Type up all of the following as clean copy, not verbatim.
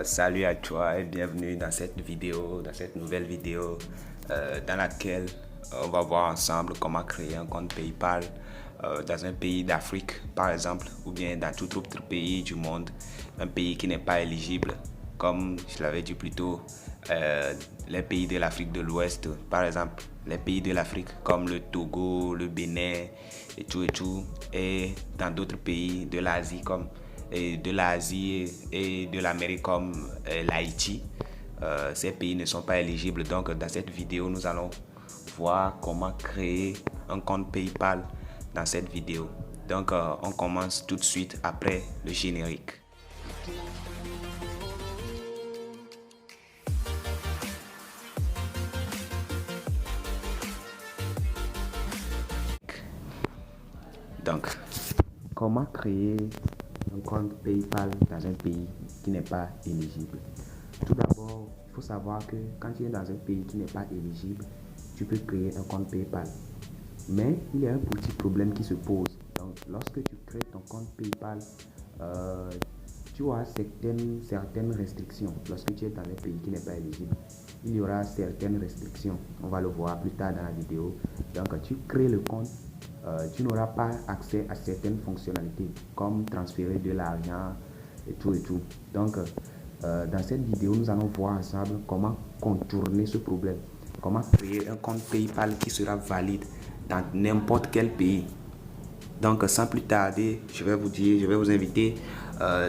Salut à toi et bienvenue dans cette vidéo, dans cette nouvelle vidéo dans laquelle on va voir ensemble comment créer un compte PayPal dans un pays d'Afrique par exemple ou bien dans tout autre pays du monde, un pays qui n'est pas éligible comme je l'avais dit plus tôt, les pays de l'Afrique de l'Ouest par exemple, les pays de l'Afrique comme le Togo, le Bénin et dans d'autres pays de l'Asie comme et de l'Amérique comme l'Haïti. Ces pays ne sont pas éligibles. Donc, dans cette vidéo, nous allons voir comment créer un compte PayPal dans cette vidéo. Donc, on commence tout de suite après le générique. Donc, comment créer un compte PayPal dans un pays qui n'est pas éligible? Tout d'abord, il faut savoir que quand tu es dans un pays qui n'est pas éligible, tu peux créer un compte PayPal. Mais il y a un petit problème qui se pose. Donc, lorsque tu crées ton compte PayPal, tu auras certaines restrictions. Lorsque tu es dans un pays qui n'est pas éligible, il y aura certaines restrictions. On va le voir plus tard dans la vidéo. Donc, tu crées le compte. Tu n'auras pas accès à certaines fonctionnalités comme transférer de l'argent et tout et tout. Donc, dans cette vidéo, nous allons voir ensemble comment contourner ce problème. Comment créer un compte PayPal qui sera valide dans n'importe quel pays. Donc, sans plus tarder, je vais vous inviter,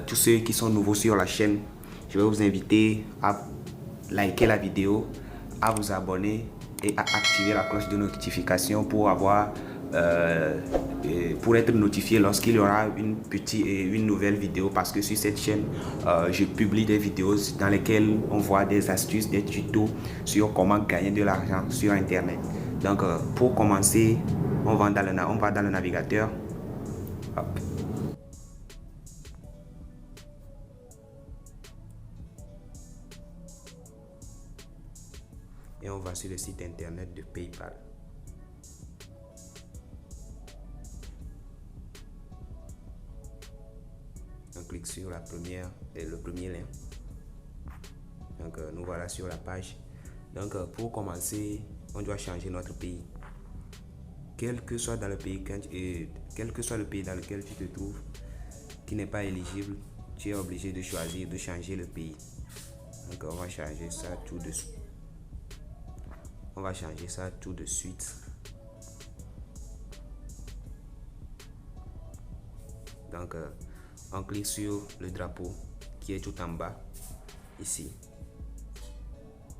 tous ceux qui sont nouveaux sur la chaîne, je vais vous inviter à liker la vidéo, à vous abonner et à activer la cloche de notification pour pour être notifié lorsqu'il y aura une nouvelle vidéo, parce que sur cette chaîne je publie des vidéos dans lesquelles on voit des astuces, des tutos sur comment gagner de l'argent sur internet. Donc pour commencer, on va dans le navigateur. Hop. Et on va sur le site internet de PayPal. On clique sur le premier lien. Donc nous voilà sur la page. Donc pour commencer, on doit changer notre pays. Quel que soit le pays dans lequel tu te trouves qui n'est pas éligible, tu es obligé de choisir de changer le pays. Donc on va changer ça tout de suite. Donc on clique sur le drapeau qui est tout en bas ici.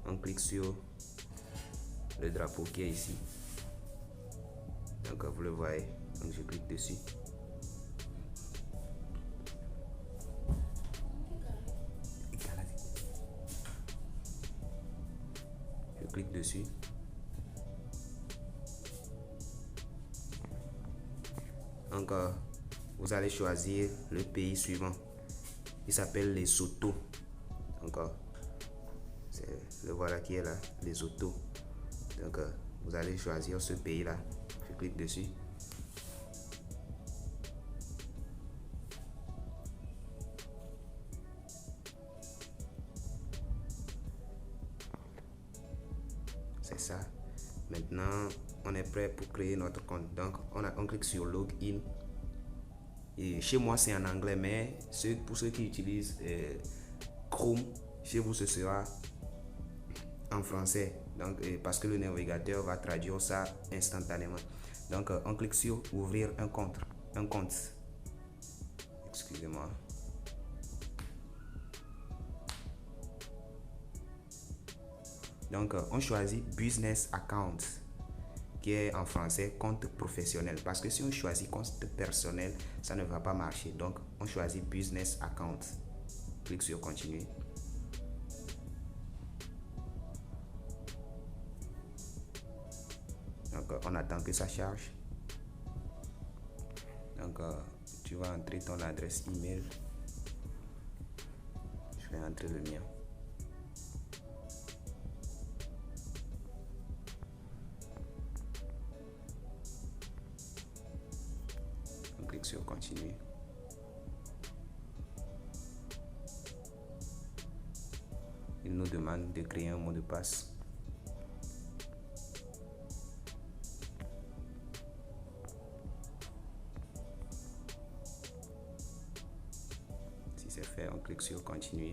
On clique sur le drapeau qui est ici. Donc vous le voyez. Donc je clique dessus. Je clique dessus. Donc vous allez choisir le pays suivant. Il s'appelle Lesotho. Donc c'est le voilà qui est là, Lesotho. Donc vous allez choisir ce pays là. Je clique dessus. C'est ça. Maintenant on est prêt pour créer notre compte. Donc on clique sur login. Et chez moi c'est en anglais, mais pour ceux qui utilisent Chrome, chez vous ce sera en français. Donc parce que le navigateur va traduire ça instantanément. Donc on clique sur ouvrir un compte. Excusez-moi. Donc on choisit business account, qui est en français compte professionnel, parce que si on choisit compte personnel, ça ne va pas marcher. Donc on choisit business account. Clique sur continuer. Donc on attend que ça charge. Donc tu vas entrer ton adresse email. Je vais entrer le mien. On clique sur continuer. il nous demande de créer un mot de passe. Si c'est fait, on clique sur continuer.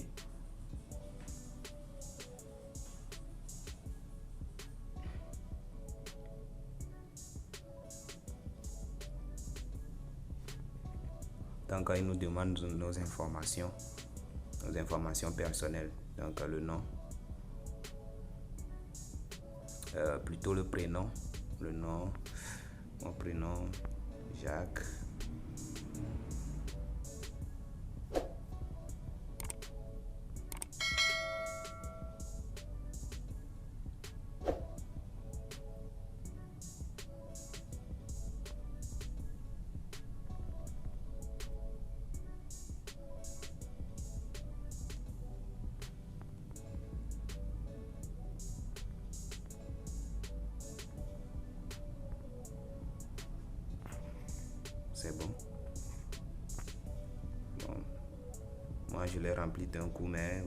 Donc il nous demande nos informations personnelles. Donc le nom, plutôt le prénom, mon prénom Jacques. C'est bon. Moi je l'ai rempli d'un coup, mais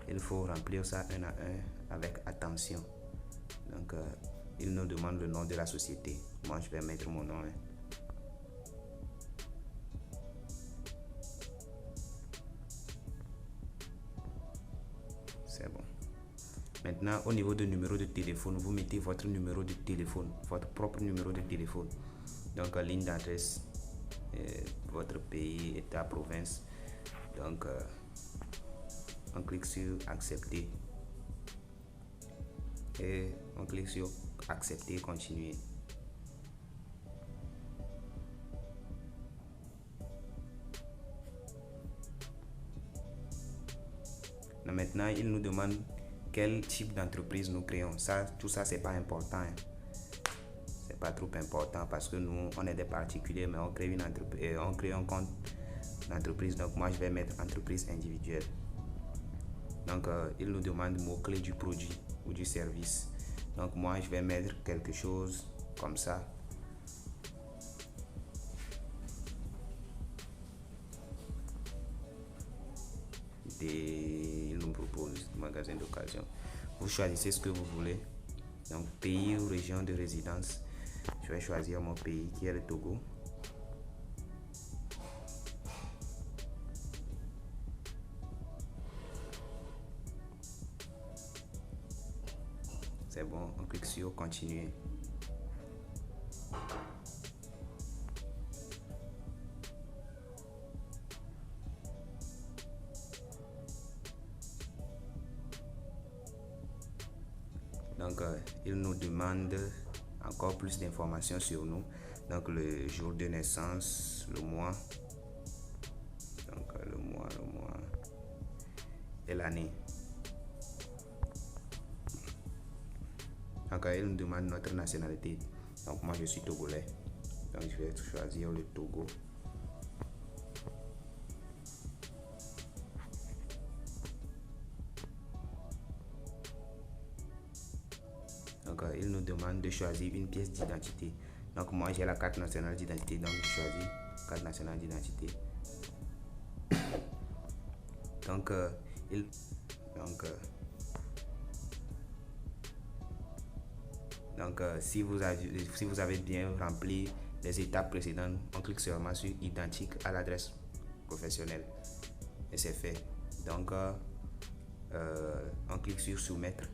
il faut remplir ça un à un avec attention. Donc il nous demande le nom de la société. Moi je vais mettre mon nom. C'est bon. Maintenant, au niveau du numéro de téléphone, vous mettez votre numéro de téléphone, votre propre numéro de téléphone. Donc, ligne d'adresse, votre pays, état, province. Donc, on clique sur accepter. Et on clique sur accepter, continuer. Maintenant, il nous demande quel type d'entreprise nous créons. Tout ça, c'est pas important. C'est pas trop important parce que nous, on est des particuliers, mais on crée une entreprise, on crée un compte d'entreprise. Donc, moi, je vais mettre entreprise individuelle. Donc, il nous demande le mot-clé du produit ou du service. Donc, moi, je vais mettre quelque chose comme ça. Il nous propose magasin d'occasion. Vous choisissez ce que vous voulez. Donc pays ou région de résidence. Je vais choisir mon pays qui est le Togo. C'est bon, on clique sur continuer. Donc, il nous demande encore plus d'informations sur nous. Donc, le jour de naissance, le mois. Donc, le mois et l'année. Donc, il nous demande notre nationalité. Donc, moi, je suis togolais. Donc, je vais choisir le Togo. Donc, il nous demande de choisir une pièce d'identité. Donc, moi, j'ai la carte nationale d'identité. Donc, je choisis carte nationale d'identité. Donc, si vous avez bien rempli les étapes précédentes, on clique seulement sur identique à l'adresse professionnelle. Et c'est fait. Donc, on clique sur soumettre.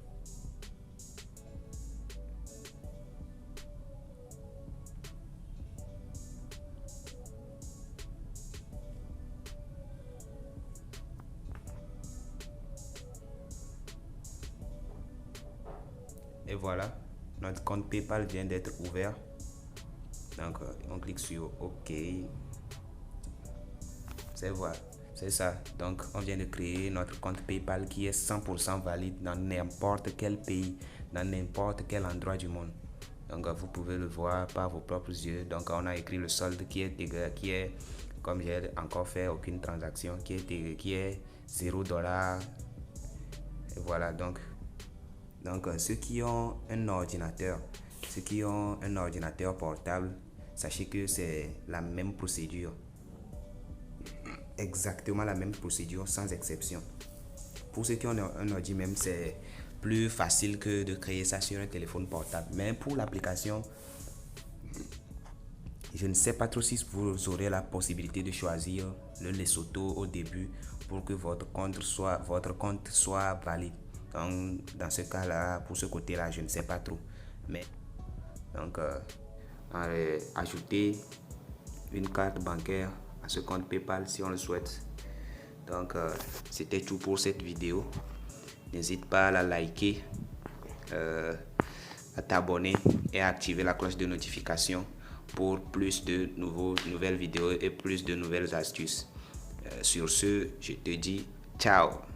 Et voilà, notre compte PayPal vient d'être ouvert. Donc, on clique sur OK. C'est ça. Donc, on vient de créer notre compte PayPal qui est 100% valide dans n'importe quel pays, dans n'importe quel endroit du monde. Donc, vous pouvez le voir par vos propres yeux. Donc, on a écrit le solde qui est comme j'ai encore fait aucune transaction, qui est $0. Et voilà, donc ceux qui ont un ordinateur portable, sachez que c'est la même procédure. Exactement la même procédure sans exception. pour ceux qui ont un ordi même, c'est plus facile que de créer ça sur un téléphone portable. Mais pour l'application, je ne sais pas trop si vous aurez la possibilité de choisir le Lesotho au début pour que votre compte soit valide. Donc, dans ce cas-là, pour ce côté-là, je ne sais pas trop. Mais donc, ajouter une carte bancaire à ce compte PayPal si on le souhaite. Donc, c'était tout pour cette vidéo. N'hésite pas à la liker, à t'abonner et à activer la cloche de notification pour plus de nouvelles vidéos et plus de nouvelles astuces. Sur ce, je te dis ciao.